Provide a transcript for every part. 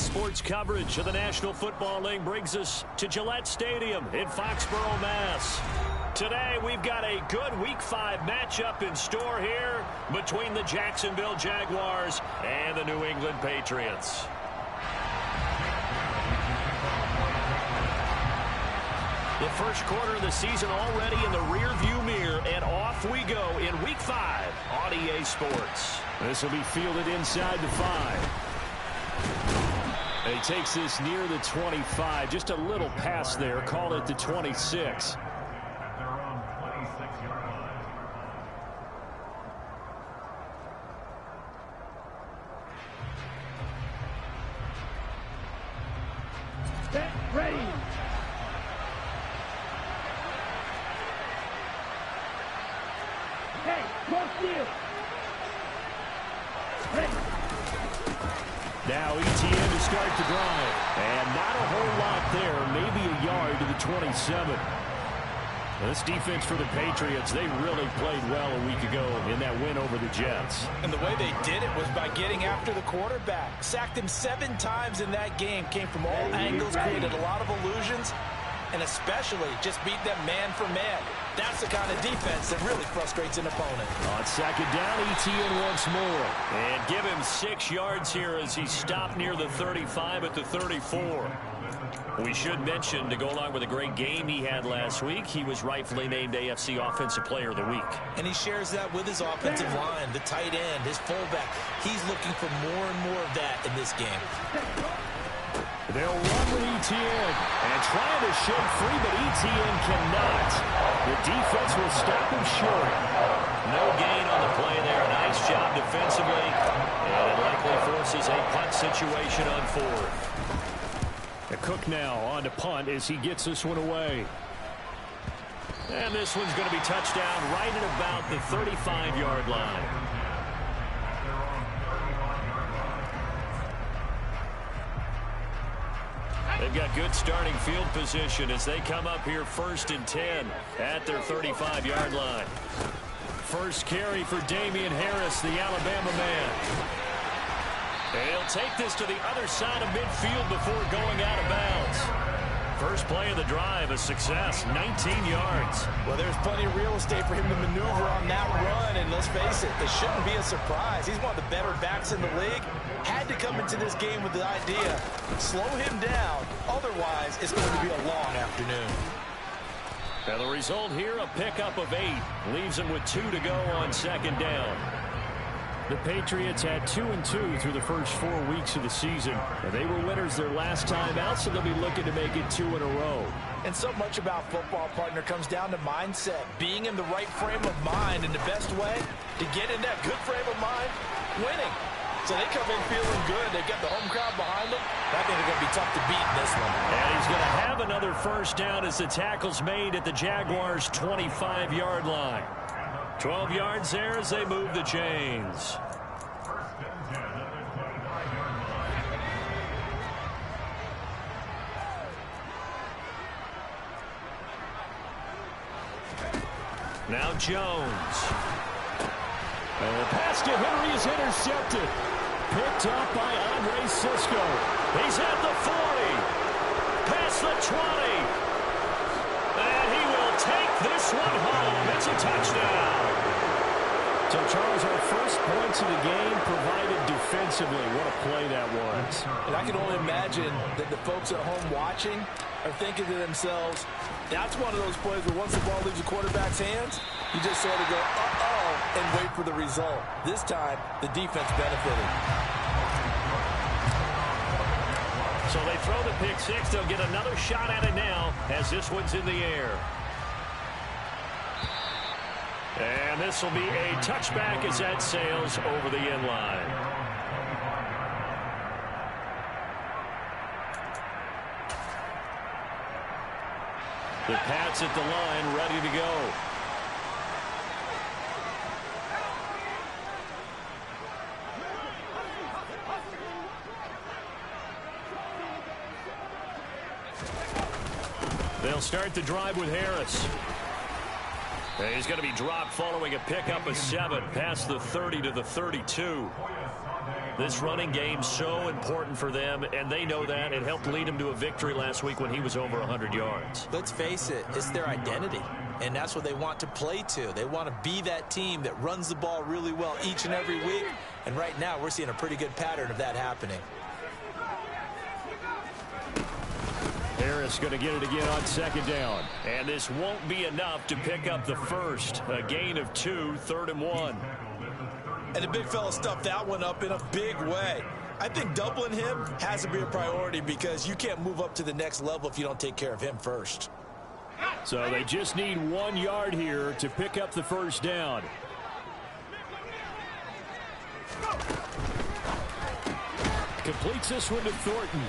Sports coverage of the National Football League brings us to Gillette Stadium in Foxborough, Mass. Today, we've got a good Week 5 matchup in store here between the Jacksonville Jaguars and the New England Patriots. The first quarter of the season already in the rearview mirror, and off we go in Week 5 on EA Sports. This will be fielded inside the 5. And he takes this near the 25. Just a little pass there. Call it the 26. Set, ready. Hey, cross field. Ready. Now ETN to start the drive. And not a whole lot there. Maybe a yard to the 27. This defense for the Patriots, they really played well a week ago in that win over the Jets. And the way they did it was by getting after the quarterback. Sacked him 7 times in that game. Came from all angles, created a lot of illusions, and especially just beat them man for man. That's the kind of defense that really frustrates an opponent. On second down, ETN once more. And give him 6 yards here as he stopped near the 35 at the 34. We should mention, to go along with a great game he had last week, he was rightfully named AFC Offensive Player of the Week. And he shares that with his offensive line, the tight end, his fullback. He's looking for more and more of that in this game. They'll run with ETN and trying to shake free, but ETN cannot. The defense will stop him short. No gain on the play there. Nice job defensively. And it likely forces a punt situation on 4th. Cook now on to punt as he gets this one away. And this one's going to be touchdown right at about the 35-yard line. They've got good starting field position as they come up here 1st and 10 at their 35-yard line. First carry for Damian Harris, the Alabama man. He'll take this to the other side of midfield before going out of bounds. First play of the drive, a success, 19 yards. Well, there's plenty of real estate for him to maneuver on that run, and let's face it, this shouldn't be a surprise. He's one of the better backs in the league. Had to come into this game with the idea, slow him down, otherwise it's going to be a long afternoon. And the result here, a pickup of 8, leaves him with 2 to go on second down. The Patriots had 2-2 through the first 4 weeks of the season. And they were winners their last time out, so they'll be looking to make it 2 in a row. And so much about football, partner, comes down to mindset. Being in the right frame of mind, and the best way to get in that good frame of mind, winning. So they come in feeling good. They got the home crowd behind them. I think they're going to be tough to beat in this one. And he's going to have another first down as the tackle's made at the Jaguars' 25-yard line. 12 yards there as they move the chains. Now Jones. Pass to Henry is intercepted. Picked up by Andre Cisco. He's at the 40. Past the 20. And he will take this one home. It's a touchdown. So, Charles, our first points of the game provided defensively. What a play that was. And I can only imagine that the folks at home watching are thinking to themselves, that's one of those plays where once the ball leaves the quarterback's hands, you just sort of go, uh-oh, and wait for the result. This time, the defense benefited. So they throw the pick 6. They'll get another shot at it now as this one's in the air. And this will be a touchback as that sails over the end line. The Pats at the line, ready to go. They'll start the drive with Harris. And he's going to be dropped following a pickup of 7 past the 30 to the 32. This running game's so important for them, and they know that. It helped lead them to a victory last week when he was over 100 yards. Let's face it, it's their identity, and that's what they want to play to. They want to be that team that runs the ball really well each and every week, and right now we're seeing a pretty good pattern of that happening. Harris going to get it again on second down. And this won't be enough to pick up the first. A gain of 2, 3rd and 1. And the big fella stuffed that one up in a big way. I think doubling him has to be a priority because you can't move up to the next level if you don't take care of him first. So they just need 1 yard here to pick up the first down. Completes this one to Thornton.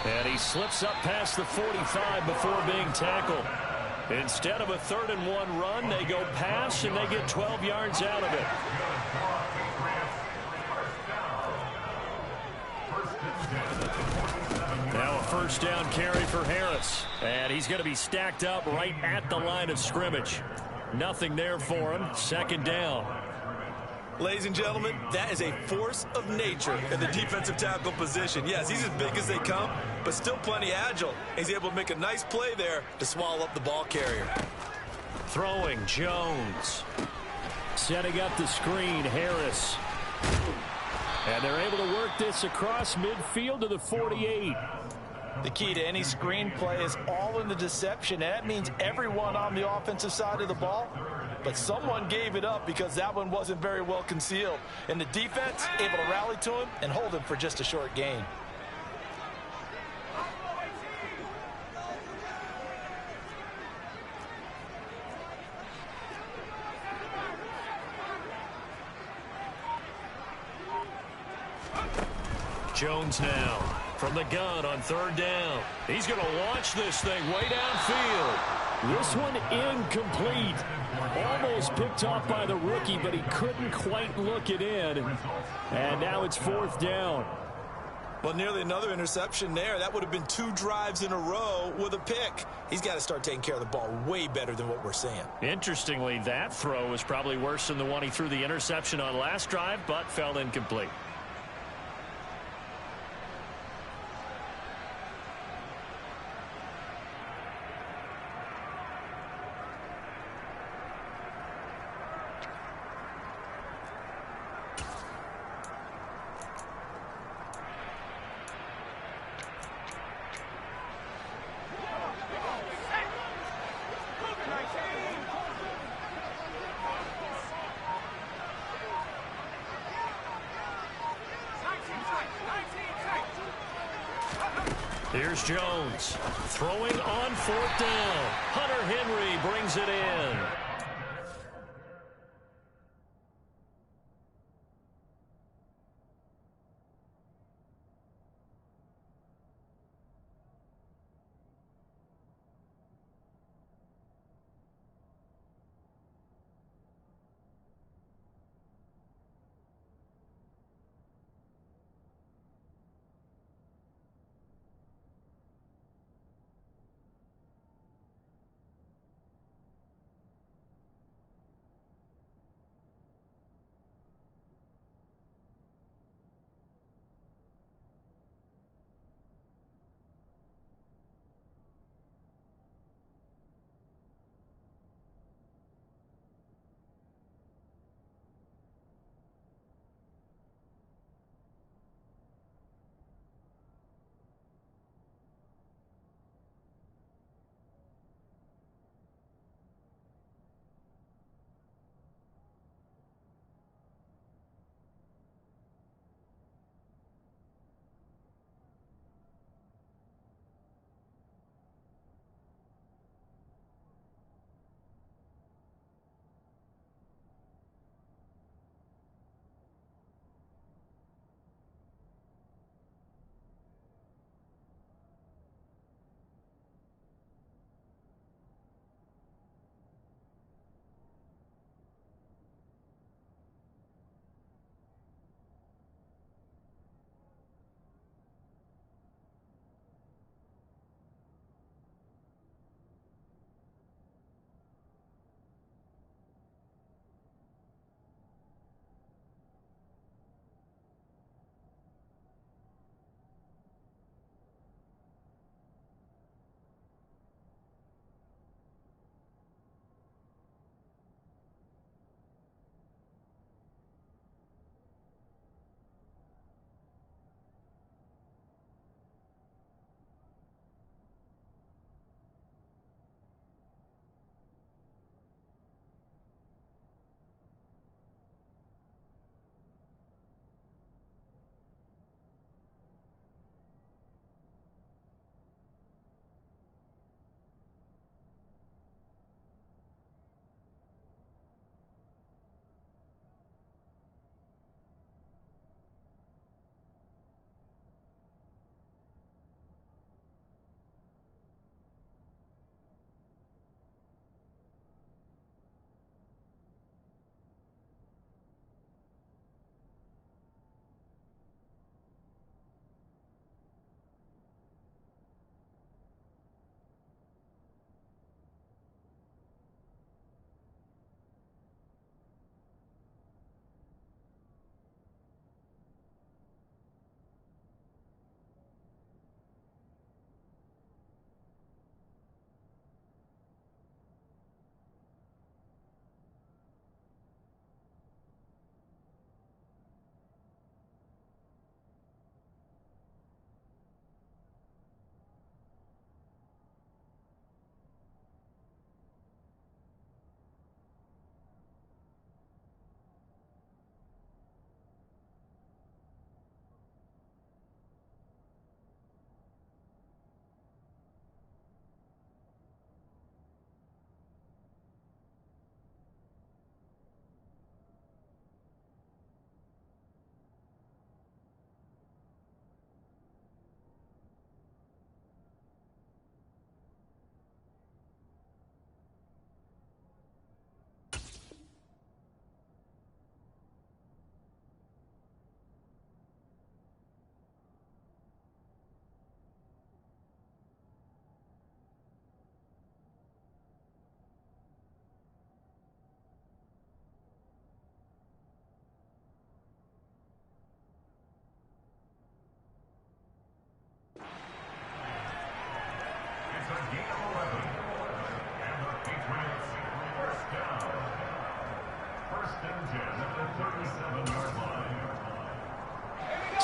And he slips up past the 45 before being tackled. Instead of a 3rd and 1 run, they go pass, and they get 12 yards out of it. Now a first down carry for Harris. And he's going to be stacked up right at the line of scrimmage. Nothing there for him. 2nd down. Ladies and gentlemen, that is a force of nature in the defensive tackle position. Yes, he's as big as they come, but still plenty agile. He's able to make a nice play there to swallow up the ball carrier. Throwing Jones. Setting up the screen, Harris. And they're able to work this across midfield to the 48. The key to any screen play is all in the deception. And that means everyone on the offensive side of the ball. But someone gave it up because that one wasn't very well concealed. And the defense able to rally to him and hold him for just a short gain. Jones now from the gun on 3rd down. He's going to launch this thing way downfield. This one incomplete. Almost picked off by the rookie, but he couldn't quite look it in. And now it's 4th down. Well, nearly another interception there. That would have been 2 drives in a row with a pick. He's got to start taking care of the ball way better than what we're seeing. Interestingly, that throw was probably worse than the one he threw the interception on last drive, but fell incomplete. Here's Jones throwing on 4th down. Hunter Henry brings it in.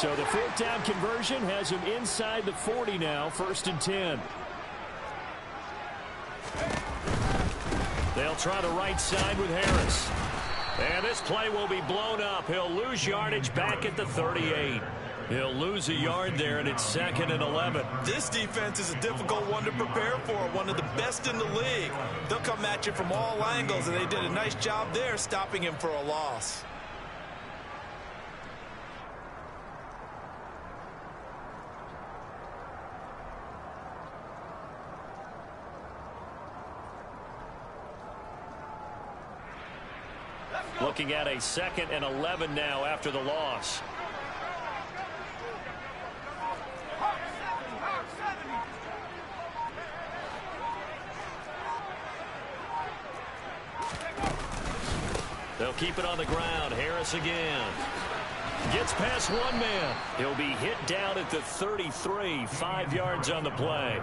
So the fourth down conversion has him inside the 40 now, 1st and 10. They'll try the right side with Harris. And this play will be blown up. He'll lose yardage back at the 38. He'll lose a yard there, and it's 2nd and 11. This defense is a difficult one to prepare for, one of the best in the league. They'll come at you from all angles, and they did a nice job there stopping him for a loss. Looking at a 2nd and 11 now after the loss. They'll keep it on the ground. Harris again. Gets past one man. He'll be hit down at the 33. 5 yards on the play.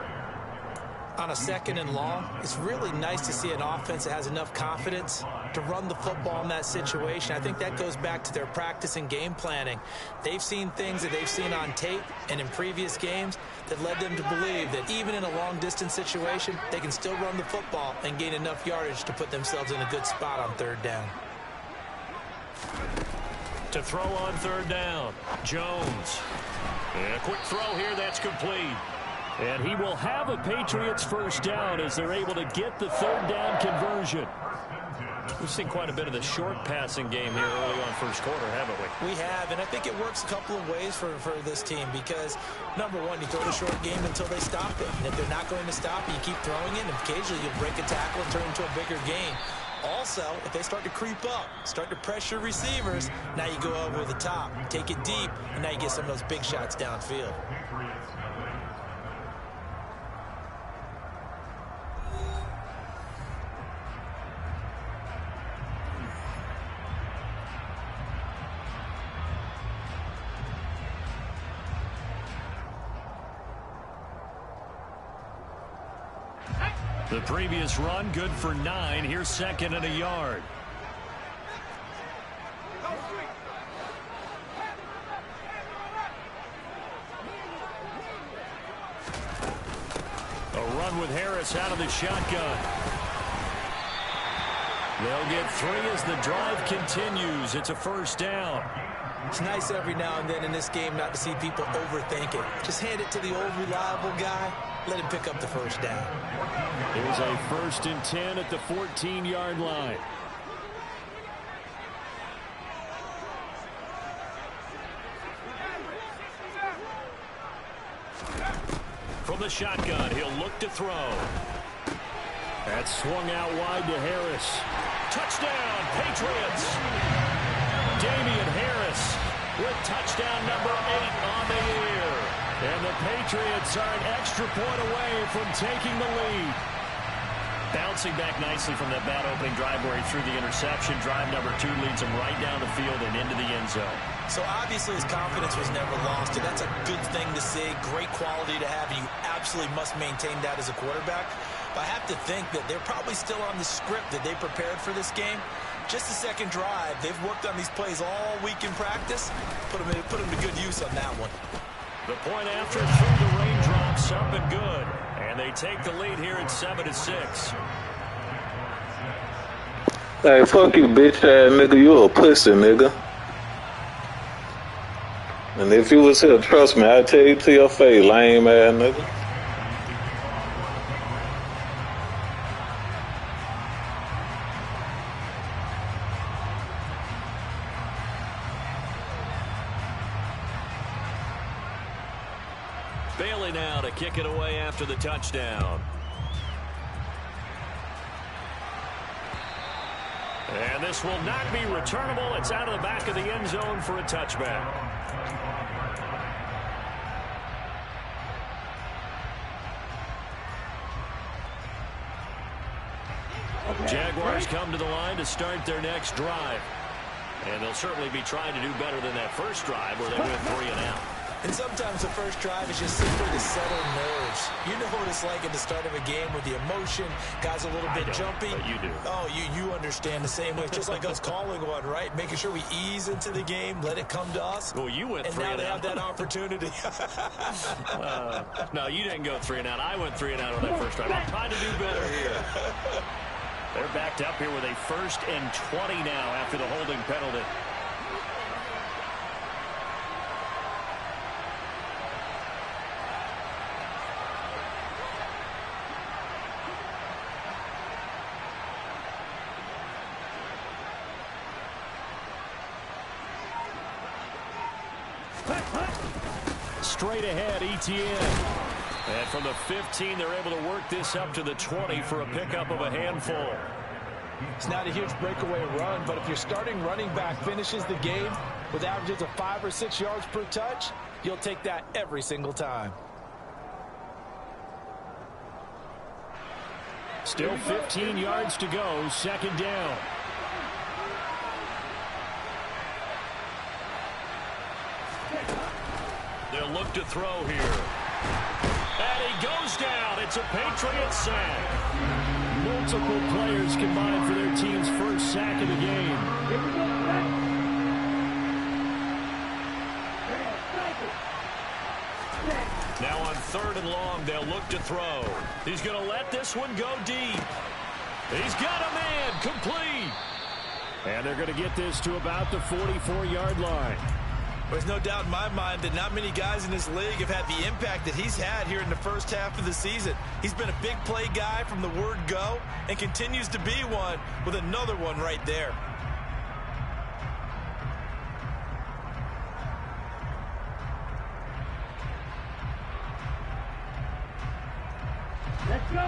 On a 2nd and long, it's really nice to see an offense that has enough confidence to run the football in that situation. I think that goes back to their practice and game planning. They've seen things that they've seen on tape and in previous games that led them to believe that even in a long-distance situation, they can still run the football and gain enough yardage to put themselves in a good spot on 3rd down. To throw on 3rd down, Jones. And a quick throw here, that's complete. And he will have a Patriots 1st down as they're able to get the 3rd down conversion. We've seen quite a bit of the short passing game here early on 1st quarter, haven't we? We have, and I think it works a couple of ways for this team because, number one, you throw the short game until they stop it. And if they're not going to stop it, you keep throwing it, and occasionally you'll break a tackle and turn it into a bigger game. Also, if they start to creep up, start to pressure receivers, now you go over the top, take it deep, and now you get some of those big shots downfield. The previous run, good for 9. Here's 2nd and a yard. A run with Harris out of the shotgun. They'll get 3 as the drive continues. It's a 1st down. It's nice every now and then in this game not to see people overthink it. Just hand it to the old reliable guy. Let him pick up the 1st down. Here's a 1st and 10 at the 14-yard line. From the shotgun, he'll look to throw. That's swung out wide to Harris. Touchdown, Patriots! Damian Harris with touchdown number 8 on the year. And the Patriots are an extra point away from taking the lead. Bouncing back nicely from that bad opening drive where he threw the interception. Drive number 2 leads him right down the field and into the end zone. So obviously his confidence was never lost, and that's a good thing to see. Great quality to have, and you absolutely must maintain that as a quarterback. But I have to think that they're probably still on the script that they prepared for this game. Just the 2nd drive. They've worked on these plays all week in practice. Put them to good use on that one. The point after through the raindrops, up and good. And they take the lead here at 7-6. Hey, fuck you, bitch ass nigga. You a pussy, nigga. And if you was here, trust me, I'd tell you to your face, lame ass nigga. Bailey now to kick it away after the touchdown. And this will not be returnable. It's out of the back of the end zone for a touchback. Jaguars come to the line to start their next drive. And they'll certainly be trying to do better than that first drive where they went 3 and out. And sometimes the first drive is just simply to settle nerves. You know what it's like at the start of a game with the emotion, guys a little bit jumpy. But you do. Oh, you understand the same way. It's just like us calling one, right? Making sure we ease into the game, let it come to us. Well, you went and 3 now and they out. have that opportunity. No, you didn't go 3 and out. I went 3 and out on that first drive. I'm trying to do better here. They're backed up here with a 1st and 20 now after the holding penalty. Straight ahead, ETN. And from the 15, they're able to work this up to the 20 for a pickup of a handful. It's not a huge breakaway run, but if your starting running back finishes the game with averages of 5 or 6 yards per touch, you'll take that every single time. Still 15 yards to go, 2nd down. They'll look to throw here. And he goes down. It's a Patriot sack. Multiple players combined for their team's first sack of the game. Now on 3rd and long, they'll look to throw. He's going to let this one go deep. He's got a man complete. And they're going to get this to about the 44-yard line. There's no doubt in my mind that not many guys in this league have had the impact that he's had here in the first half of the season. He's been a big play guy from the word go and continues to be one with another one right there.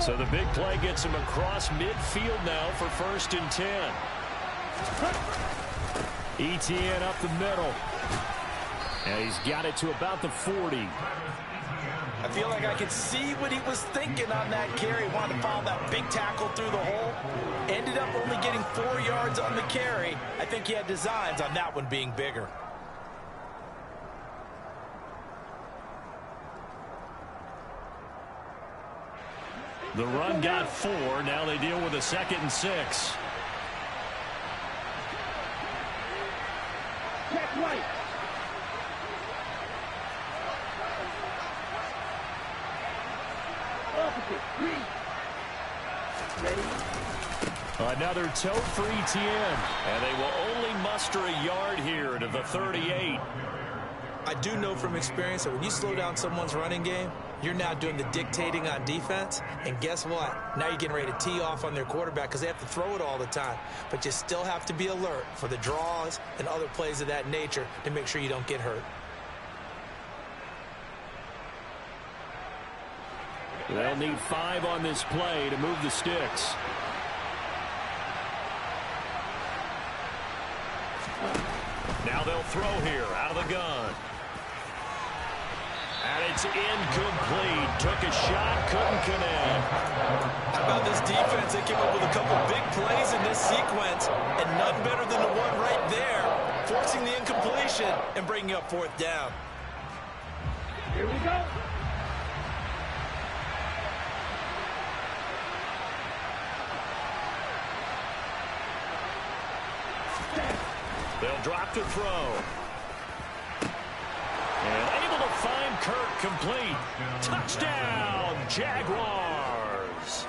So the big play gets him across midfield now for 1st and 10. ETN up the middle. And he's got it to about the 40. I feel like I could see what he was thinking on that carry. Wanted to follow that big tackle through the hole. Ended up only getting 4 yards on the carry. I think he had designs on that one being bigger. The run got 4. Now they deal with a 2nd and 6. Check right. Opposite. Read. Ready. Another tote for ETN. And they will only muster a yard here to the 38. I do know from experience that when you slow down someone's running game, you're now doing the dictating on defense. And guess what? Now you're getting ready to tee off on their quarterback because they have to throw it all the time. But you still have to be alert for the draws and other plays of that nature to make sure you don't get hurt. They'll need 5 on this play to move the sticks. Now they'll throw here out of the gun. And it's incomplete. Took a shot, couldn't connect. How about this defense? They came up with a couple big plays in this sequence, and none better than the one right there, forcing the incompletion and bringing up 4th down. Here we go. They'll drop to throw. And able to find Kirk complete. Touchdown, Jaguars.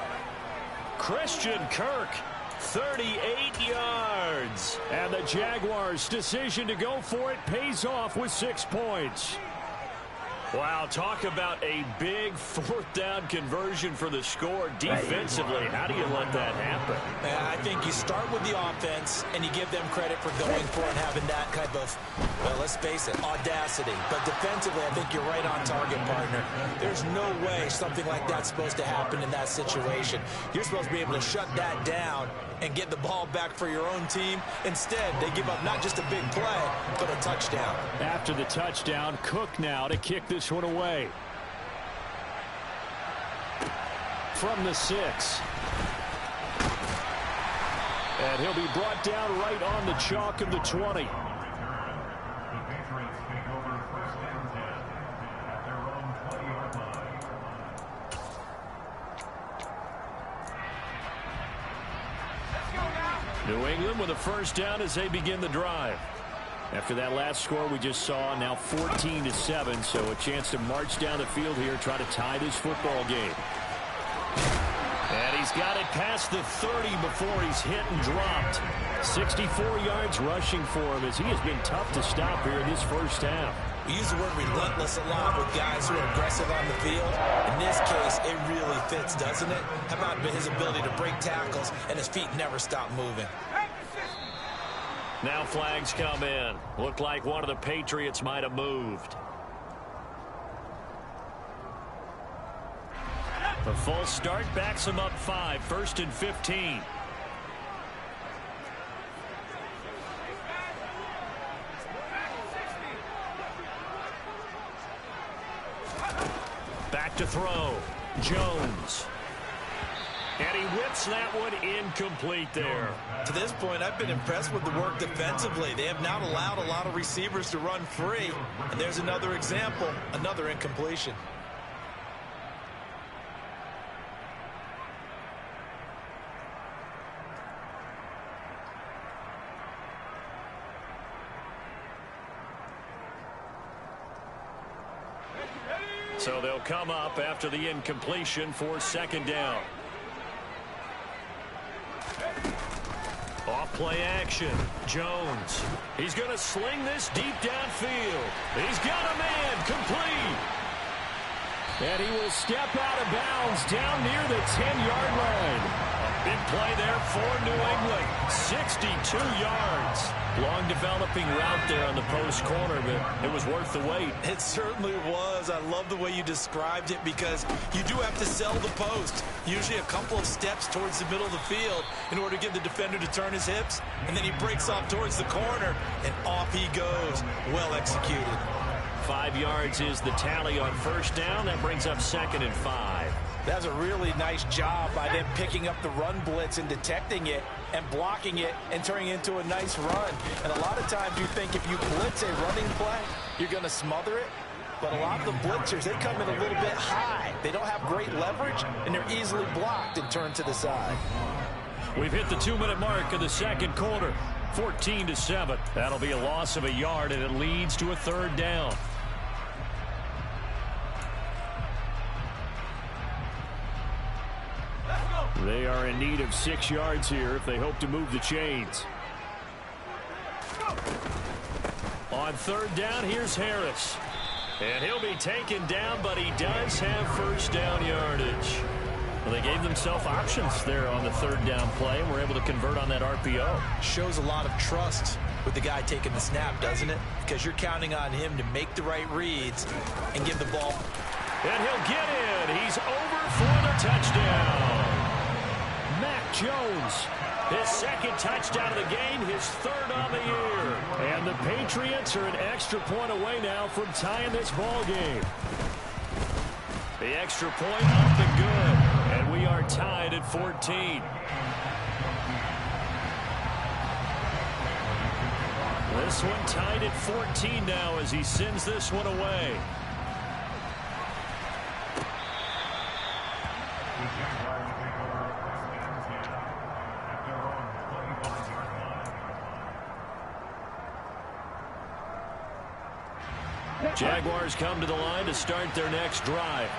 Christian Kirk, 38 yards. And the Jaguars' decision to go for it pays off with 6 points. Wow, talk about a big 4th down conversion for the score defensively. How do you let that happen? I think you start with the offense and you give them credit for going for it and having that kind of, well, let's face it, audacity. But defensively, I think you're right on target, partner. There's no way something like that's supposed to happen in that situation. You're supposed to be able to shut that down and get the ball back for your own team. Instead, they give up not just a big play, but a touchdown. After the touchdown, Cook now to kick this one away. From the 6. And he'll be brought down right on the chalk of the 20. New England with a first down as they begin the drive. After that last score we just saw, now 14-7, so a chance to march down the field here, try to tie this football game. And he's got it past the 30 before he's hit and dropped. 64 yards rushing for him as he has been tough to stop here in this first half. We use the word relentless a lot with guys who are aggressive on the field. In this case, it really fits, doesn't it? How about his ability to break tackles and his feet never stop moving? Now flags come in. Looked like one of the Patriots might have moved. The false start backs him up 5, 1st and 15. Back to throw. Jones. And he whips that one incomplete there. To this point, I've been impressed with the work defensively. They have not allowed a lot of receivers to run free. And there's another example, another incompletion. So they'll come up after the incompletion for second down. Off play action. Jones. He's going to sling this deep downfield. He's got a man complete. And he will step out of bounds down near the 10-yard line. A big play there for New England. 62 yards. Long developing route there on the post corner, but it was worth the wait. It certainly was. I love the way you described it because you do have to sell the post. Usually a couple of steps towards the middle of the field in order to get the defender to turn his hips, and then he breaks off towards the corner, and off he goes. Well executed. 5 yards is the tally on first down. That brings up 2nd and 5. That's a really nice job by them picking up the run blitz and detecting it and blocking it and turning it into a nice run. And a lot of times you think if you blitz a running play, you're going to smother it. But a lot of the blitzers, they come in a little bit high. They don't have great leverage, and they're easily blocked and turned to the side. We've hit the 2-minute mark of the second quarter. 14-7. That'll be a loss of a yard, and it leads to a third down. They are in need of 6 yards here if they hope to move the chains. On third down, here's Harris. And he'll be taken down, but he does have first down yardage. Well, they gave themselves options there on the third down play, and were able to convert on that RPO. Shows a lot of trust with the guy taking the snap, doesn't it? Because you're counting on him to make the right reads and give the ball. And he'll get in. He's over for the touchdown. Mac Jones, his second touchdown of the game, his third on the year. And the Patriots are an extra point away now from tying this ball game. The extra point up and good. And we are tied at 14. This one tied at 14 now as he sends this one away. Jaguars come to the line to start their next drive.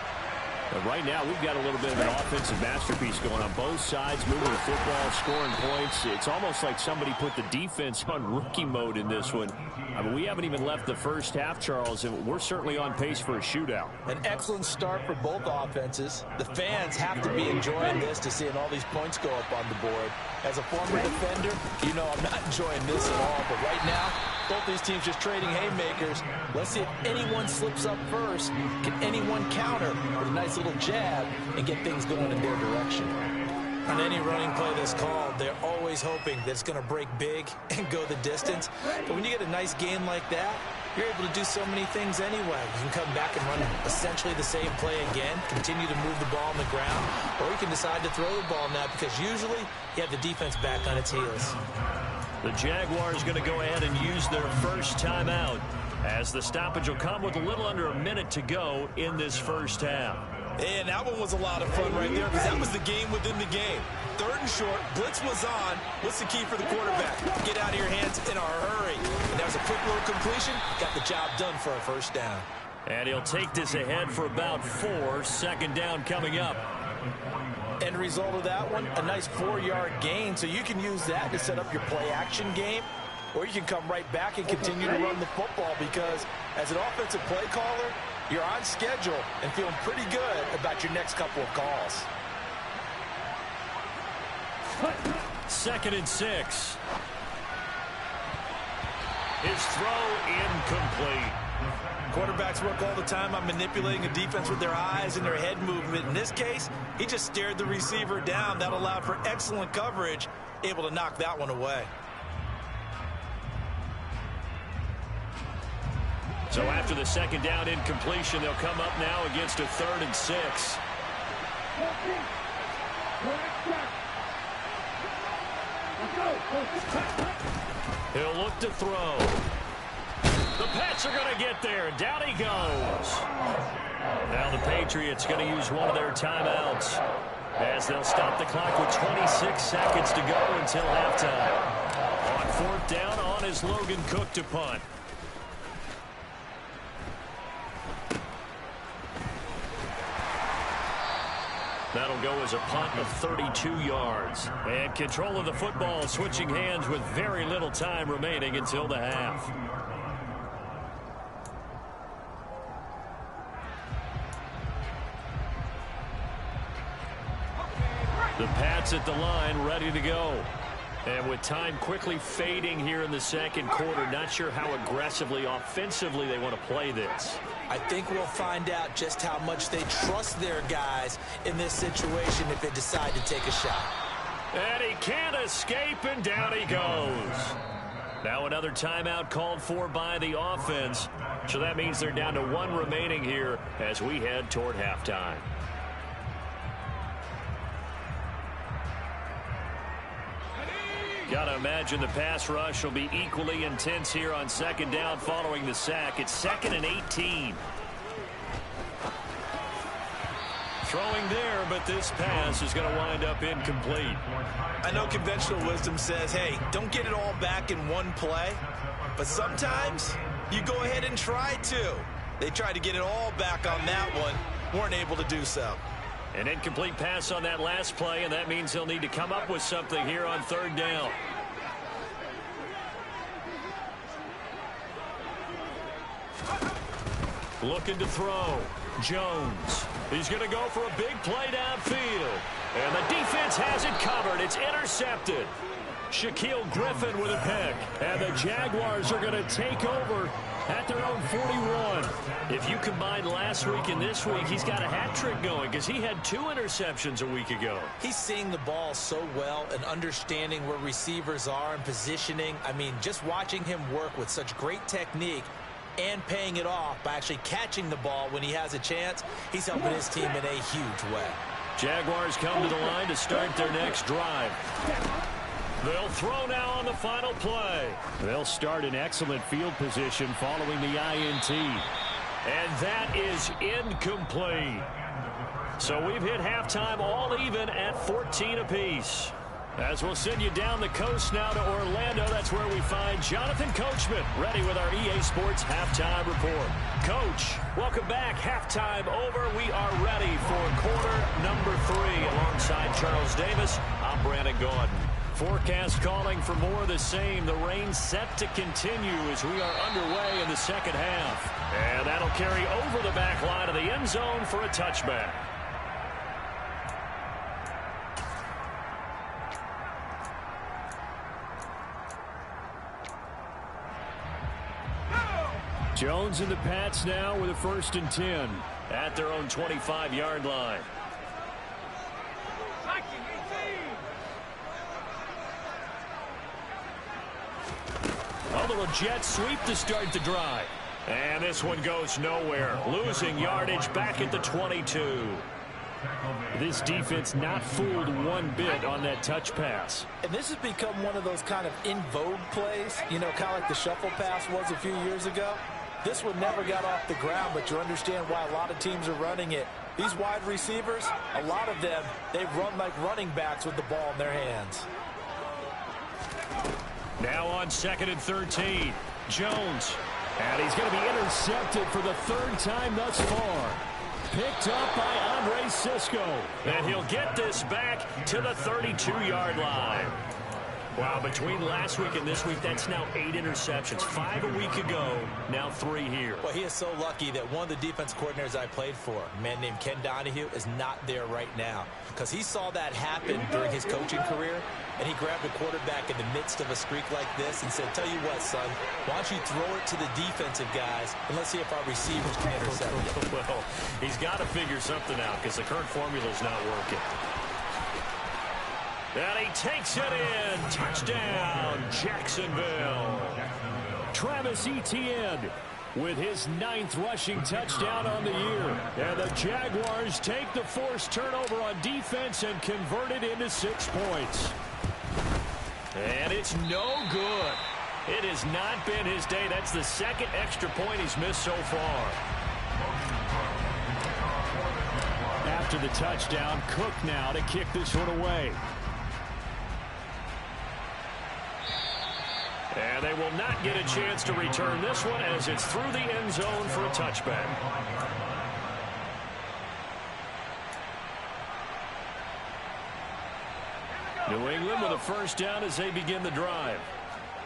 But right now, we've got a little bit of an offensive masterpiece going on both sides, moving the football, scoring points. It's almost like somebody put the defense on rookie mode in this one. I mean, we haven't even left the first half, Charles, and we're certainly on pace for a shootout. An excellent start for both offenses. The fans have to be enjoying this to seeing all these points go up on the board. As a former defender, you know I'm not enjoying this at all. But right now, both these teams just trading haymakers. Let's see if anyone slips up first. Can anyone counter with a nice little jab and get things going in their direction? On any running play that's called, they're always hoping that it's going to break big and go the distance. But when you get a nice gain like that, you're able to do so many things anyway. You can come back and run essentially the same play again, continue to move the ball on the ground, or you can decide to throw the ball now because usually you have the defense back on its heels. The Jaguars going to go ahead and use their first timeout as the stoppage will come with a little under a minute to go in this first half. And that one was a lot of fun right there because that was the game within the game. 3rd and short, blitz was on. What's the key for the quarterback? Get out of your hands in a hurry. And that was a quick little completion. Got the job done for a 1st down. And he'll take this ahead for about 4. 2nd down coming up. End result of that one, a nice 4-yard gain. So you can use that to set up your play-action game, or you can come right back and continue to run the football because as an offensive play caller, you're on schedule and feeling pretty good about your next couple of calls. 2nd and 6. His throw incomplete. Quarterbacks work all the time on manipulating a defense with their eyes and their head movement. In this case, he just stared the receiver down. That allowed for excellent coverage, able to knock that one away. So after the 2nd down incompletion, they'll come up now against a 3rd and 6. He'll look to throw. The Pats are going to get there. Down he goes. Now the Patriots going to use one of their timeouts as they'll stop the clock with 26 seconds to go until halftime. On 4th down, on is Logan Cook to punt. That'll go as a punt of 32 yards. And control of the football switching hands with very little time remaining until the half. The Pats at the line ready to go. And with time quickly fading here in the 2nd quarter, not sure how aggressively, offensively they want to play this. I think we'll find out just how much they trust their guys in this situation if they decide to take a shot. And he can't escape, and down he goes. Now another timeout called for by the offense. So that means they're down to 1 remaining here as we head toward halftime. Got to imagine the pass rush will be equally intense here on 2nd down following the sack. It's 2nd and 18. Throwing there, but this pass is going to wind up incomplete. I know conventional wisdom says, hey, don't get it all back in one play. But sometimes you go ahead and try to. They tried to get it all back on that one. Weren't able to do so. An incomplete pass on that last play, and that means he'll need to come up with something here on 3rd down. Looking to throw. Jones. He's going to go for a big play downfield. And the defense has it covered. It's intercepted. Shaquille Griffin with a pick. And the Jaguars are going to take over at their own 41. If you combine last week and this week, he's got a hat trick going because he had 2 interceptions a week ago. He's seeing the ball so well and understanding where receivers are and positioning. I mean, just watching him work with such great technique and paying it off by actually catching the ball when he has a chance, he's helping his team in a huge way. Jaguars come to the line to start their next drive. They'll throw now on the final play. They'll start in excellent field position following the INT. And that is incomplete. So we've hit halftime all even at 14 apiece. As we'll send you down the coast now to Orlando, that's where we find Jonathan Coachman ready with our EA Sports Halftime Report. Coach, welcome back. Halftime over. We are ready for quarter number 3. Alongside Charles Davis, I'm Brandon Gaudin. Forecast calling for more of the same. The rain set to continue as we are underway in the 2nd half. And that'll carry over the back line of the end zone for a touchback. Jones and the Pats now with a 1st and 10 at their own 25-yard line. A little jet sweep to start the drive. And this one goes nowhere. Losing yardage back at the 22. This defense not fooled one bit on that touch pass. And this has become one of those kind of in vogue plays, you know, kind of like the shuffle pass was a few years ago. This one never got off the ground, but you understand why a lot of teams are running it. These wide receivers, a lot of them, they run like running backs with the ball in their hands. Now on 2nd and 13, Jones. And he's going to be intercepted for the 3rd time thus far. Picked up by Andre Sisco. And he'll get this back to the 32-yard line. Wow, between last week and this week, that's now 8 interceptions. 5 a week ago, now 3 here. Well, he is so lucky that one of the defense coordinators I played for, a man named Ken Donahue, is not there right now. Because he saw that happen during his coaching career, and he grabbed the quarterback in the midst of a streak like this and said, tell you what, son, why don't you throw it to the defensive guys, and let's see if our receivers can intercept it. Well, he's got to figure something out because the current formula is not working. And he takes it in. Touchdown, Jacksonville. Travis Etienne with his 9th rushing touchdown on the year. And the Jaguars take the forced turnover on defense and convert it into 6 points. And it's no good. It has not been his day. That's the 2nd extra point he's missed so far. After the touchdown, Cook now to kick this one away. And they will not get a chance to return this one as it's through the end zone for a touchback. New England with a first down as they begin the drive.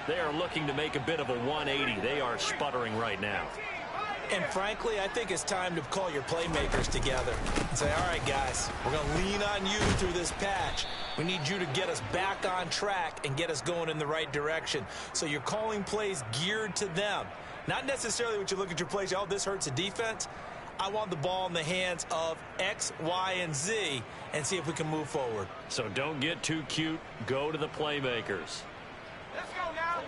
They are looking to make a bit of a 180. They are sputtering right now. And frankly, I think it's time to call your playmakers together and say, all right, guys, we're going to lean on you through this patch. We need you to get us back on track and get us going in the right direction. So you're calling plays geared to them. Not necessarily what you look at your plays, oh, this hurts the defense. I want the ball in the hands of X, Y, and Z and see if we can move forward. So don't get too cute. Go to the playmakers. Let's go now.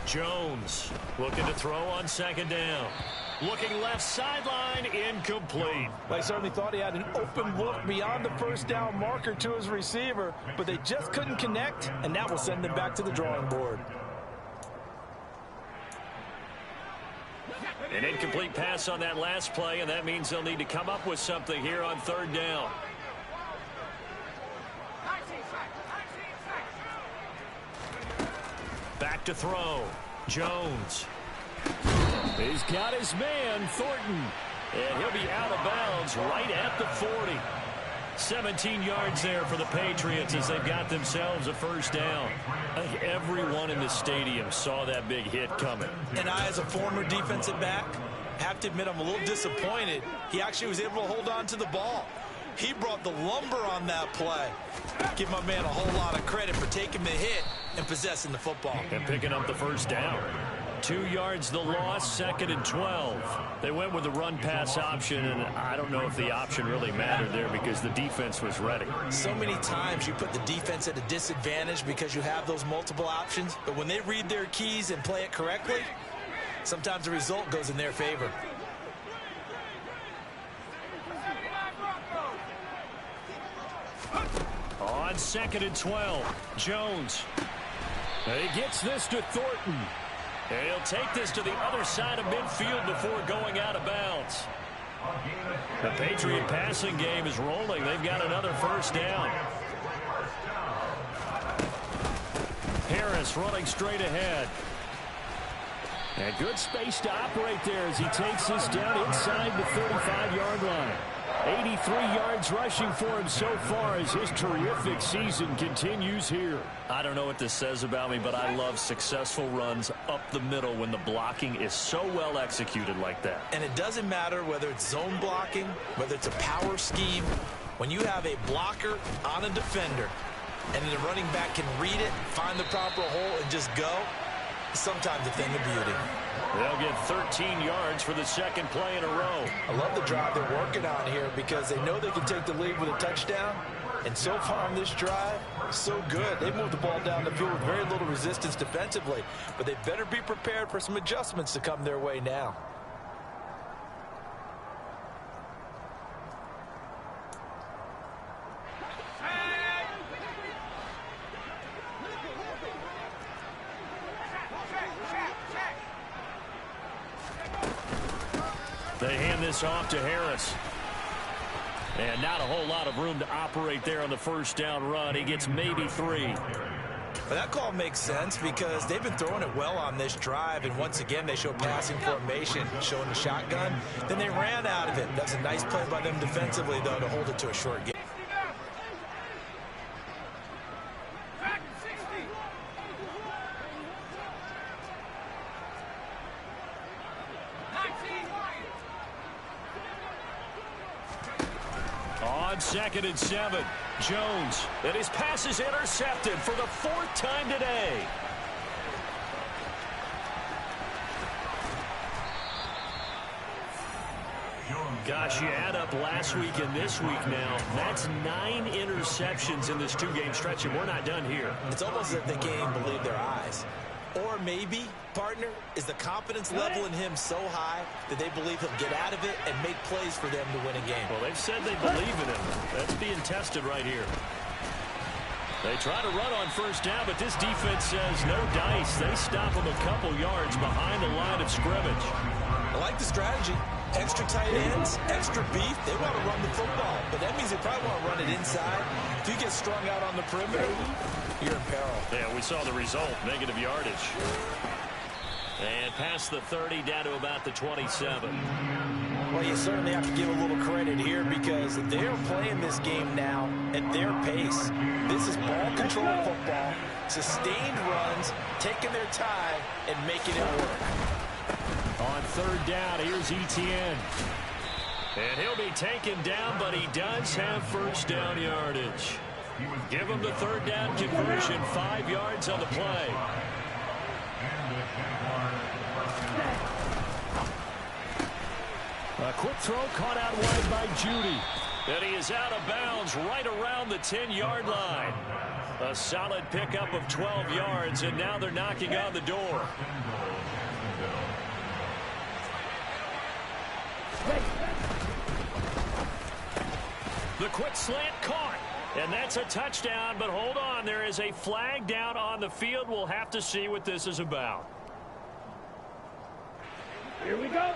Jones looking to throw on 2nd down. Looking left sideline, incomplete. I certainly thought he had an open look beyond the first down marker to his receiver, but they just couldn't connect, and that will send them back to the drawing board. An incomplete pass on that last play, and that means they'll need to come up with something here on 3rd down. Back to throw. Jones. He's got his man, Thornton. And he'll be out of bounds right at the 40. 17 yards there for the Patriots as they've got themselves a first down. I think everyone in the stadium saw that big hit coming. And I, as a former defensive back, have to admit I'm a little disappointed. He actually was able to hold on to the ball. He brought the lumber on that play. Give my man a whole lot of credit for taking the hit and possessing the football. And picking up the first down. 2 yards the loss, 2nd and 12. They went with the run-pass option, and I don't know if the option really mattered there because the defense was ready. So many times you put the defense at a disadvantage because you have those multiple options, but when they read their keys and play it correctly, sometimes the result goes in their favor. On 2nd and 12, Jones. He gets this to Thornton. And he'll take this to the other side of midfield before going out of bounds. The Patriot passing game is rolling. They've got another first down. Harris running straight ahead. And good space to operate there as he takes this down inside the 35-yard line. 83 yards rushing for him so far as his terrific season continues here. I don't know what this says about me, but I love successful runs up the middle when the blocking is so well executed like that. And it doesn't matter whether it's zone blocking, whether it's a power scheme. When you have a blocker on a defender and then the running back can read it, find the proper hole, and just go, it's sometimes a thing of beauty. They'll get 13 yards for the 2nd play in a row. I love the drive they're working on here because they know they can take the lead with a touchdown. And so far on this drive, so good. They moved the ball down the field with very little resistance defensively. But they better be prepared for some adjustments to come their way now. They hand this off to Harris. And not a whole lot of room to operate there on the first down run. He gets maybe 3. But that call makes sense because they've been throwing it well on this drive, and once again they show passing formation, showing the shotgun. Then they ran out of it. That's a nice play by them defensively, though, to hold it to a short game. On 2nd and 7, Jones. And his pass is intercepted for the 4th time today. Gosh, you add up last week and this week now. That's 9 interceptions in this 2-game stretch, and we're not done here. It's almost as if they can't even believe their eyes. Or maybe, partner, is the confidence level in him so high that they believe he'll get out of it and make plays for them to win a game. Well, they've said they believe in him. That's being tested right here. They try to run on first down, but this defense says no dice. They stop him a couple yards behind the line of scrimmage. I like the strategy. Extra tight ends, extra beef. They want to run the football, but that means they probably want to run it inside. If you get strung out on the perimeter, you're in peril. Yeah, we saw the result, negative yardage. And past the 30, down to about the 27. Well, you certainly have to give a little credit here because they're playing this game now at their pace. This is ball control football, sustained runs, taking their time, and making it work. On 3rd down, here's Etienne. And he'll be taken down, but he does have first down yardage. Give him the 3rd down conversion, 5 yards on the play. A quick throw caught out wide by Judy. And he is out of bounds right around the 10-yard line. A solid pickup of 12 yards, and now they're knocking on the door. The quick slant caught. And that's a touchdown, but hold on. There is a flag down on the field. We'll have to see what this is about. Here we go.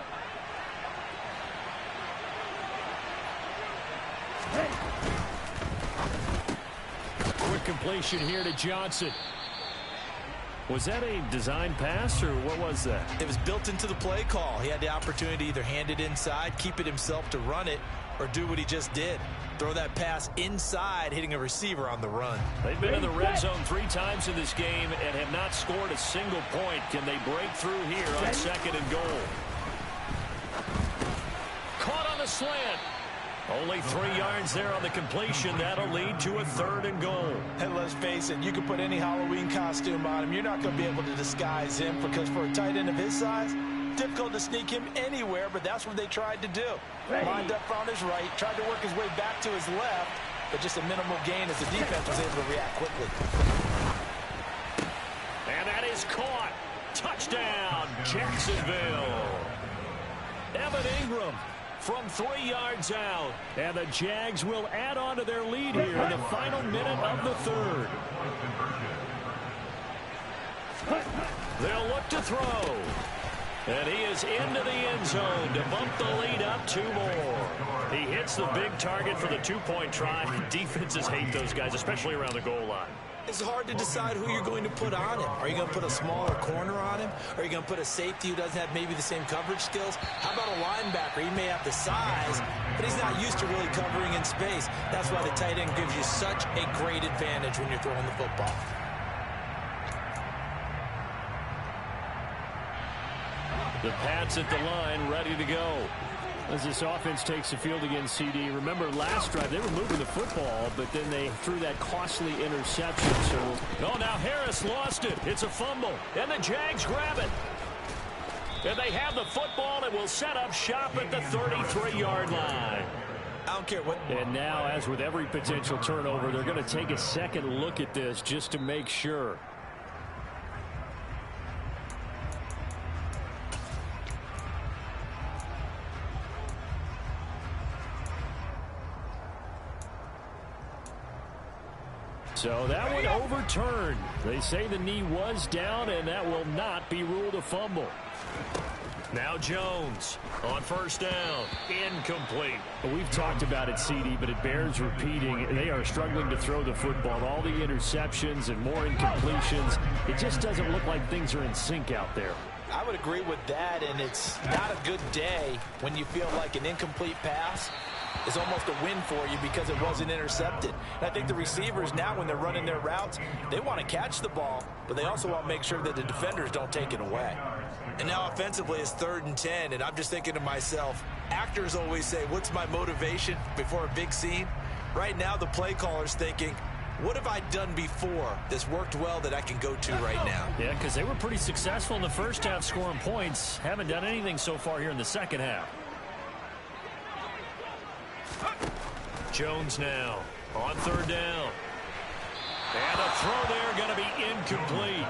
Quick completion here to Johnson. Was that a design pass, or what was that? It was built into the play call. He had the opportunity to either hand it inside, keep it himself to run it, or do what he just did. Throw that pass inside, hitting a receiver on the run. They've been in the red zone 3 times in this game and have not scored a single point. Can they break through here on 2nd and goal? Caught on the slant. Only 3 yards there on the completion. That'll lead to a 3rd and goal. And let's face it, you can put any Halloween costume on him. You're not going to be able to disguise him because for a tight end of his size, difficult to sneak him anywhere, but that's what they tried to do. Lined up on his right, tried to work his way back to his left, but just a minimal gain as the defense was able to react quickly. And that is caught. Touchdown, Jacksonville. Evan Ingram from 3 yards out. And the Jags will add on to their lead here in the final minute of the 3rd. They'll look to throw. And he is into the end zone to bump the lead up 2 more. He hits the big target for the 2-point try. Defenses hate those guys, especially around the goal line. It's hard to decide who you're going to put on him. Are you going to put a smaller corner on him? Are you going to put a safety who doesn't have maybe the same coverage skills? How about a linebacker? He may have the size, but he's not used to really covering in space. That's why the tight end gives you such a great advantage when you're throwing the football. The Pats at the line, ready to go. As this offense takes the field against CD. Remember last drive, they were moving the football, but then they threw that costly interception. So, oh, now Harris lost it. It's a fumble, and the Jags grab it. And they have the football and will set up shop at the 33-yard line. I don't care what. And now, as with every potential turnover, they're going to take a second look at this just to make sure. So that one overturned. They say the knee was down, and that will not be ruled a fumble. Now Jones on first down. Incomplete. We've talked about it, CD, but it bears repeating. They are struggling to throw the football. All the interceptions and more incompletions. It just doesn't look like things are in sync out there. I would agree with that, and it's not a good day when you feel like an incomplete pass is almost a win for you because it wasn't intercepted. And I think the receivers now, when they're running their routes, they want to catch the ball, but they also want to make sure that the defenders don't take it away. And now offensively it's 3rd and 10, and I'm just thinking to myself, actors always say, what's my motivation before a big scene? Right now the play caller's thinking, what have I done before that's worked well that I can go to right now? Yeah, because they were pretty successful in the first half scoring points. Haven't done anything so far here in the second half. Jones now on 3rd down. And a throw there going to be incomplete.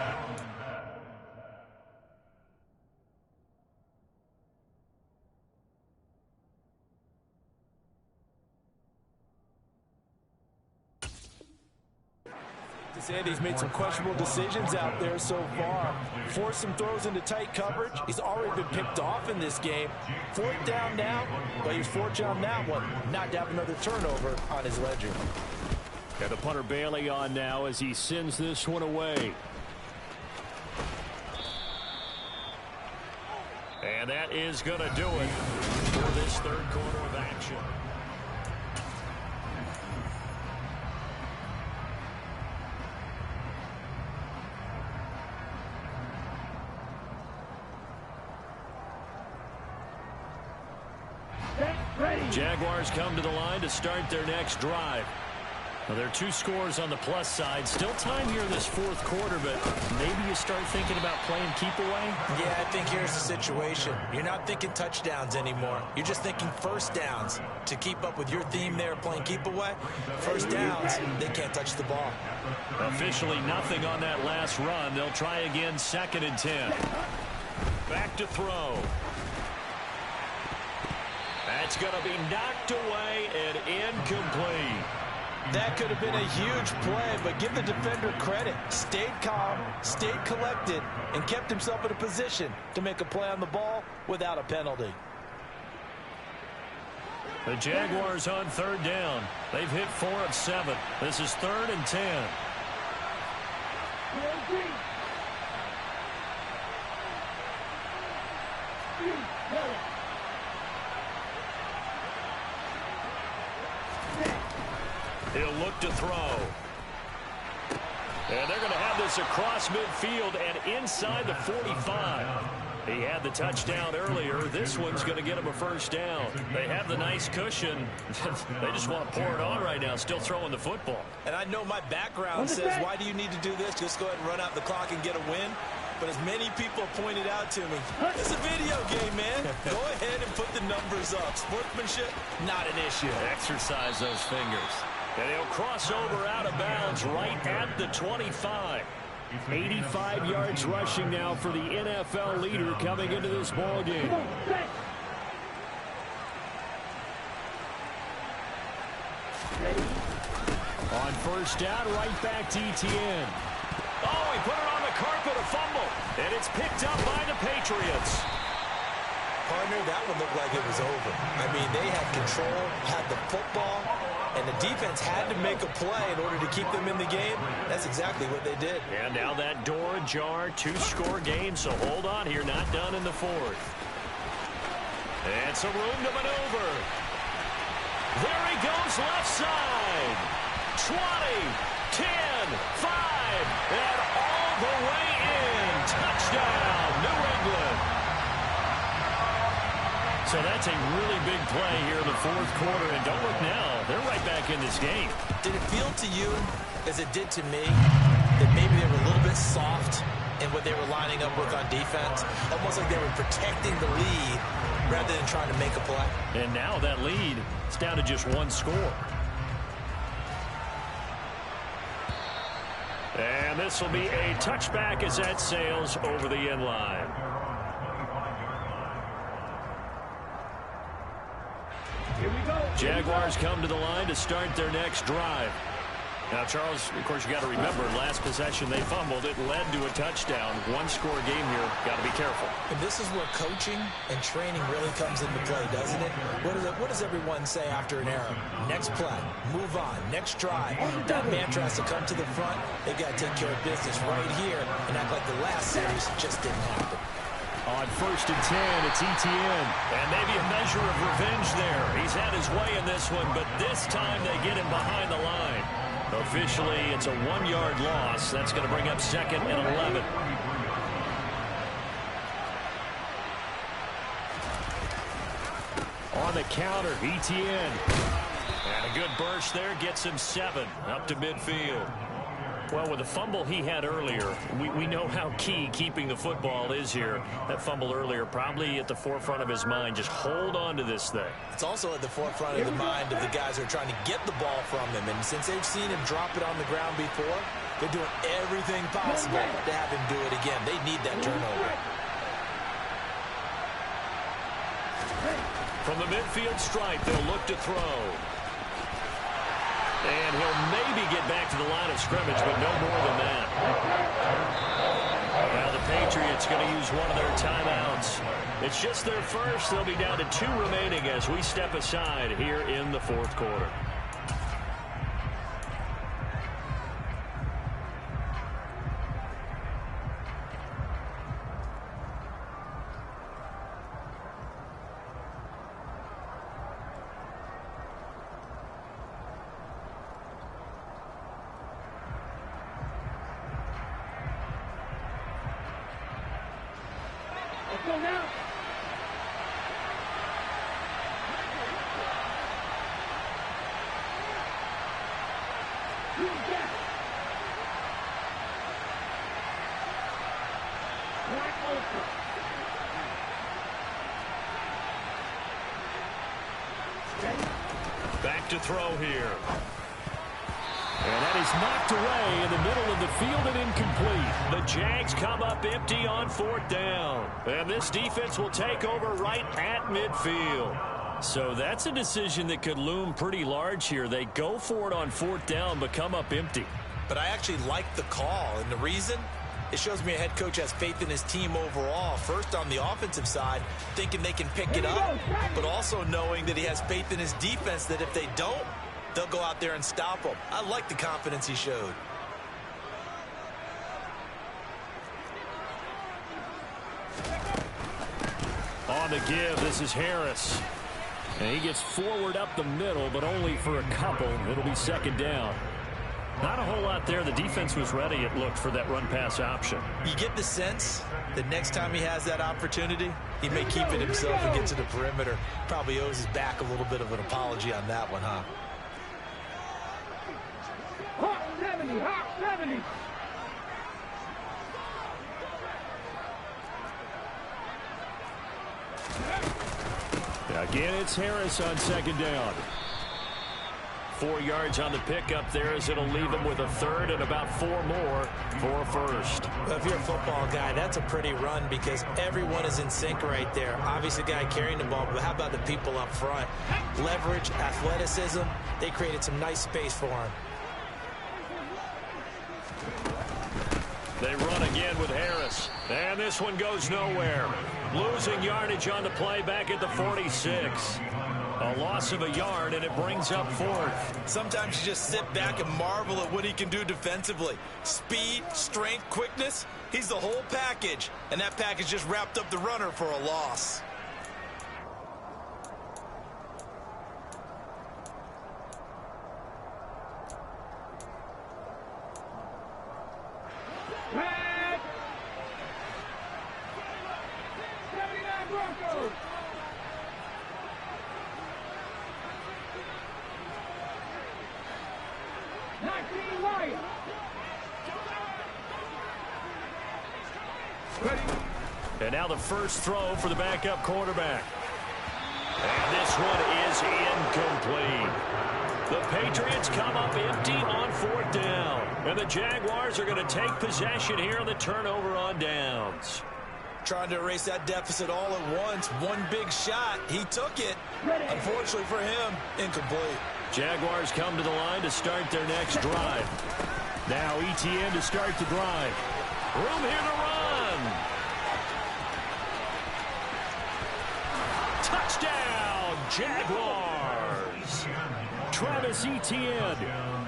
Andy's made some questionable decisions out there so far. Forced some throws into tight coverage. He's already been picked off in this game. 4th down now, but he was fortunate on that one not to have another turnover on his ledger. Got the punter Bailey on now as he sends this one away. And that is going to do it for this 3rd quarter of action. Jaguars come to the line to start their next drive. Now, there are 2 scores on the plus side. Still time here in this 4th quarter, but maybe you start thinking about playing keep away? Yeah, I think here's the situation. You're not thinking touchdowns anymore. You're just thinking first downs. To keep up with your theme there, playing keep away, first downs, they can't touch the ball. Officially nothing on that last run. They'll try again, 2nd and 10. Back to throw. That's going to be knocked away and incomplete. That could have been a huge play, but give the defender credit. Stayed calm, stayed collected, and kept himself in a position to make a play on the ball without a penalty. The Jaguars on 3rd down. They've hit 4 of 7. This is 3rd and 10. He'll look to throw. And they're going to have this across midfield and inside the 45. He had the touchdown earlier. This one's going to get him a first down. They have the nice cushion. They just want to pour it on right now, still throwing the football. And I know my background says, why do you need to do this? Just go ahead and run out the clock and get a win. But as many people pointed out to me, it's a video game, man. Go ahead and put the numbers up. Sportsmanship, not an issue. Exercise those fingers. And he'll cross over out of bounds right at the 25. 85 yards rushing now for the NFL leader coming into this ballgame. On first down, right back to Etienne. Oh, he put it on the carpet, a fumble. And it's picked up by the Patriots. Partner, that one looked like it was over. I mean, they had control, had the football, and the defense had to make a play in order to keep them in the game. That's exactly what they did. And now that door ajar, 2-score game, so hold on here, not done in the 4th. And some room to maneuver. There he goes, left side. 20, 10, 5, and all the way in. Touchdown, New England. So that's a really big play here in the 4th quarter. And don't look now, they're right back in this game. Did it feel to you, as it did to me, that maybe they were a little bit soft in what they were lining up with on defense? Almost like they were protecting the lead rather than trying to make a play. And now that lead is down to just 1 score. And this will be a touchback as that sails over the end line. Here we go. Jaguars come to the line to start their next drive. Now, Charles, of course, you got to remember, last possession they fumbled. It led to a touchdown. One-score game here. Got to be careful. And this is where coaching and training really comes into play, doesn't it? What does everyone say after an error? Next play, move on, next drive. That man tries to come to the front. They got to take care of business right here and act like the last series just didn't happen. On 1st and 10, it's Etienne. And maybe a measure of revenge there. He's had his way in this one, but this time they get him behind the line. Officially, it's a 1-yard loss. That's going to bring up 2nd and 11. On the counter, Etienne. And a good burst there gets him 7 up to midfield. Well, with the fumble he had earlier, we know how key keeping the football is here. That fumble earlier probably at the forefront of his mind. Just hold on to this thing. It's also at the forefront of the mind of the guys who are trying to get the ball from him. And since they've seen him drop it on the ground before, they're doing everything possible to have him do it again. They need that turnover. From the midfield stripe, they'll look to throw. And he'll maybe get back to the line of scrimmage, but no more than that. Well, the Patriots going to use one of their timeouts. It's just their first. They'll be down to 2 remaining as we step aside here in the 4th quarter. Let's go now. Back to throw here. And that is knocked away in the middle of the field and incomplete. The Jags come up empty on 4th down. And this defense will take over right at midfield. So that's a decision that could loom pretty large here. They go for it on 4th down, but come up empty. But I actually like the call, and the reason? It shows me a head coach has faith in his team overall. First, on the offensive side, thinking they can pick it up, but also knowing that he has faith in his defense that if they don't, they'll go out there and stop him. I like the confidence he showed. On the give, this is Harris. And he gets forward up the middle, but only for a couple. It'll be 2nd down. Not a whole lot there. The defense was ready, it looked, for that run-pass option. You get the sense that next time he has that opportunity, he may keep it himself and get to the perimeter. Probably owes his back a little bit of an apology on that one, huh? Hawk 70, Hawk 70. Again, it's Harris on 2nd down. 4 yards on the pickup there as it'll leave him with a 3rd and about 4 more for a 1st. Well, if you're a football guy, that's a pretty run because everyone is in sync right there. Obviously, the guy carrying the ball, but how about the people up front? Leverage, athleticism, they created some nice space for him. They run again with Harris. And this one goes nowhere. Losing yardage on the play back at the 46. A loss of a yard, and it brings up 4th. Sometimes you just sit back and marvel at what he can do defensively. Speed, strength, quickness, he's the whole package. And that package just wrapped up the runner for a loss. Red. 79 Broncos. And now the first throw for the backup quarterback. And this one is incomplete. The Patriots come up empty on 4th down. And the Jaguars are going to take possession here on the turnover on downs. Trying to erase that deficit all at once. One big shot. He took it. Unfortunately for him, incomplete. Jaguars come to the line to start their next drive. Now ETN to start the drive. Room here to run. Touchdown, Jaguars. Travis Etienne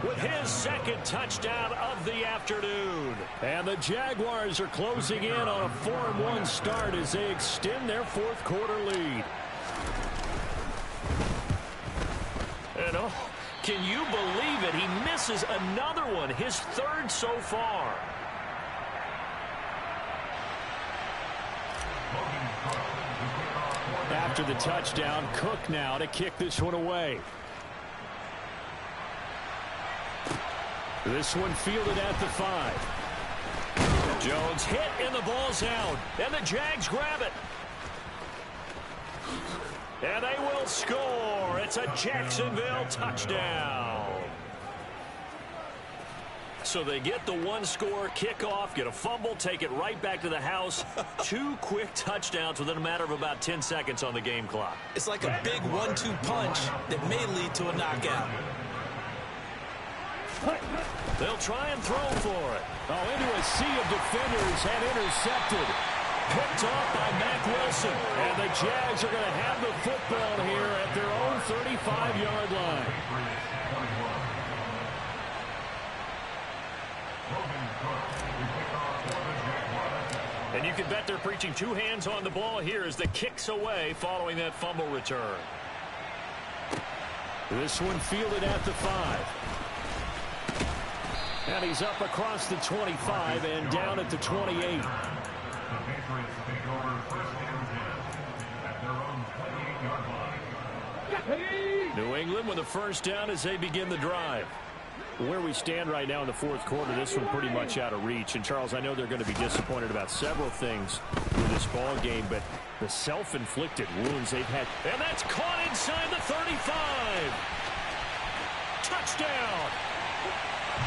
with his second touchdown of the afternoon. And the Jaguars are closing in on a 4-1 start as they extend their fourth quarter lead. And oh, can you believe it? He misses another one, his third so far. After the touchdown, Cook now to kick this one away. This one fielded at the 5. Jones hit and the ball's out. And the Jags grab it. And they will score. It's a Jacksonville touchdown. So they get the one-score kickoff, get a fumble, take it right back to the house. 2 quick touchdowns within a matter of about 10 seconds on the game clock. It's like a big 1-2 punch that may lead to a knockout. They'll try and throw for it. Oh, into a sea of defenders and intercepted. Picked off by Mack Wilson. And the Jags are going to have the football here at their own 35-yard line. And you can bet they're preaching 2 hands on the ball here as the kick's away following that fumble return. This one fielded at the 5. And he's up across the 25 and down at the 28. New England with a first down as they begin the drive. Where we stand right now in the fourth quarter, this one pretty much out of reach. And, Charles, I know they're going to be disappointed about several things with this ball game, but the self-inflicted wounds they've had. And that's caught inside the 35. Touchdown.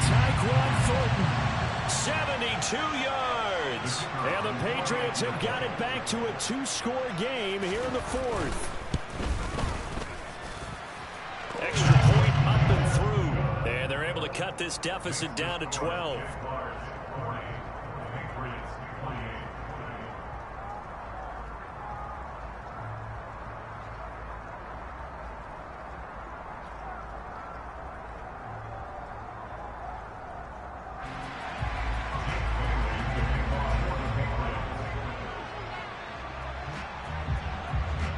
Tyquan Thornton. 72 yards. And the Patriots have got it back to a 2-score game here in the fourth. Extra point up and through. And they're able to cut this deficit down to 12.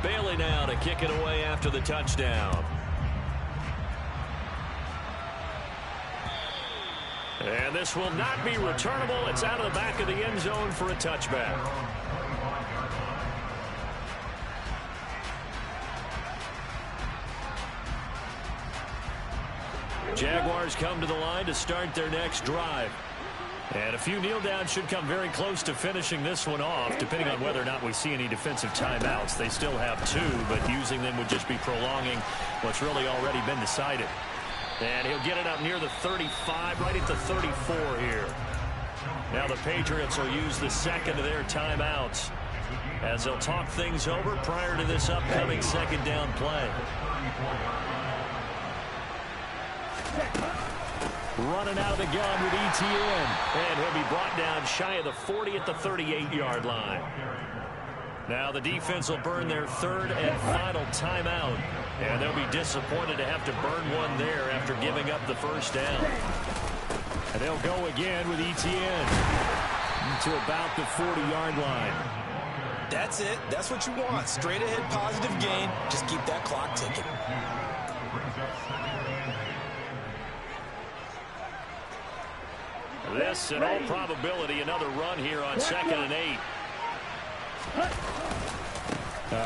Bailey now to kick it away after the touchdown. And this will not be returnable. It's out of the back of the end zone for a touchback. Jaguars come to the line to start their next drive. And a few kneel downs should come very close to finishing this one off, depending on whether or not we see any defensive timeouts. They still have 2, but using them would just be prolonging what's really already been decided. And he'll get it up near the 35, right at the 34 here. Now the Patriots will use the second of their timeouts as they'll talk things over prior to this upcoming second down play. Running out of the gun with ETN. And he'll be brought down shy of the 40 at the 38-yard line. Now the defense will burn their third and final timeout. And they'll be disappointed to have to burn one there after giving up the first down. And they'll go again with ETN to about the 40-yard line. That's it. That's what you want. Straight ahead positive gain. Just keep that clock ticking. This, in all probability, another run here on 2nd and 8.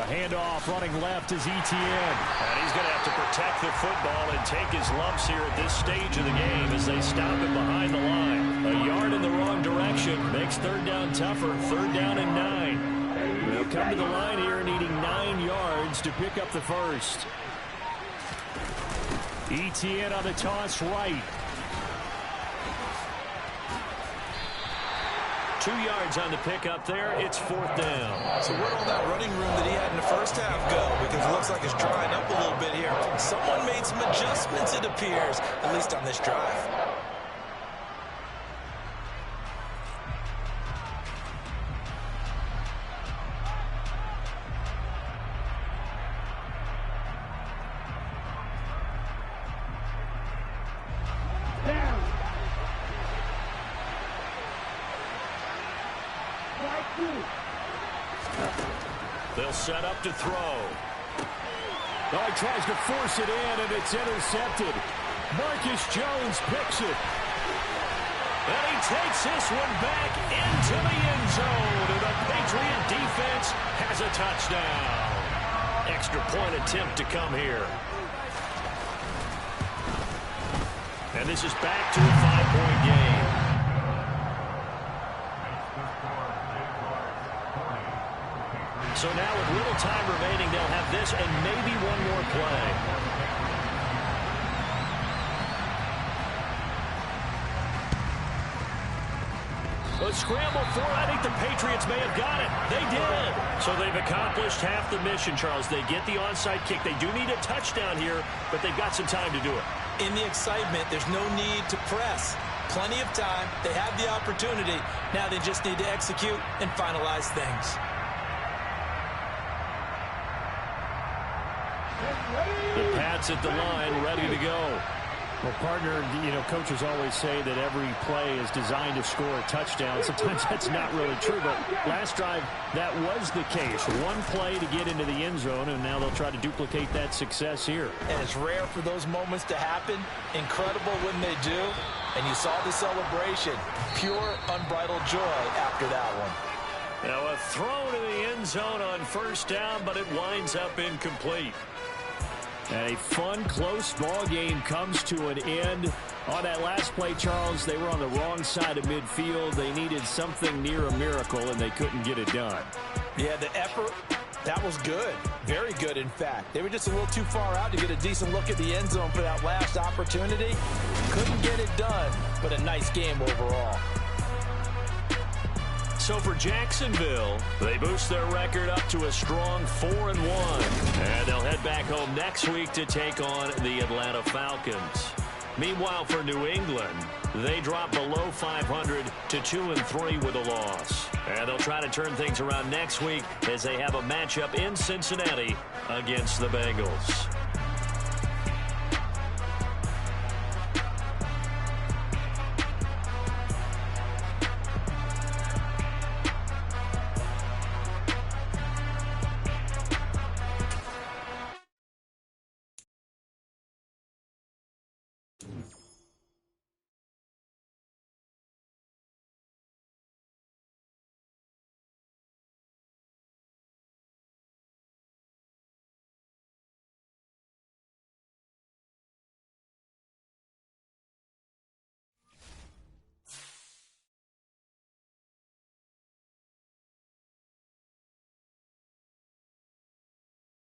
Handoff running left is ETN. And he's going to have to protect the football and take his lumps here at this stage of the game as they stop him behind the line. A yard in the wrong direction makes third down tougher. 3rd down and 9. They'll come to the line here needing 9 yards to pick up the first. ETN on the toss right. 2 yards on the pickup there. It's 4th down. So where all that running room that he had in the first half go? Because it looks like it's drying up a little bit here. Someone made some adjustments, it appears, at least on this drive. They'll set up to throw. Oh, he tries to force it in, and it's intercepted. Marcus Jones picks it. And he takes this one back into the end zone. And the Patriot defense has a touchdown. Extra point attempt to come here. And this is back to a 5-point game. So now with little time remaining, they'll have this and maybe one more play. A scramble for it. I think the Patriots may have got it. They did. So they've accomplished half the mission, Charles. They get the onside kick. They do need a touchdown here, but they've got some time to do it. In the excitement, there's no need to press. Plenty of time. They have the opportunity. Now they just need to execute and finalize things. The Pats at the line, ready to go. Well, partner, coaches always say that every play is designed to score a touchdown. Sometimes that's not really true, but last drive, that was the case. One play to get into the end zone, and now they'll try to duplicate that success here. And it's rare for those moments to happen. Incredible when they do. And you saw the celebration. Pure, unbridled joy after that one. Now a throw to the end zone on 1st down, but it winds up incomplete. And a fun, close ball game comes to an end. On that last play, Charles, they were on the wrong side of midfield. They needed something near a miracle, and they couldn't get it done. Yeah, the effort, that was good. Very good, in fact. They were just a little too far out to get a decent look at the end zone for that last opportunity. Couldn't get it done, but a nice game overall. So for Jacksonville, they boost their record up to a strong 4-1. And they'll head back home next week to take on the Atlanta Falcons. Meanwhile, for New England, they drop below 500 to 2-3 with a loss. And they'll try to turn things around next week as they have a matchup in Cincinnati against the Bengals.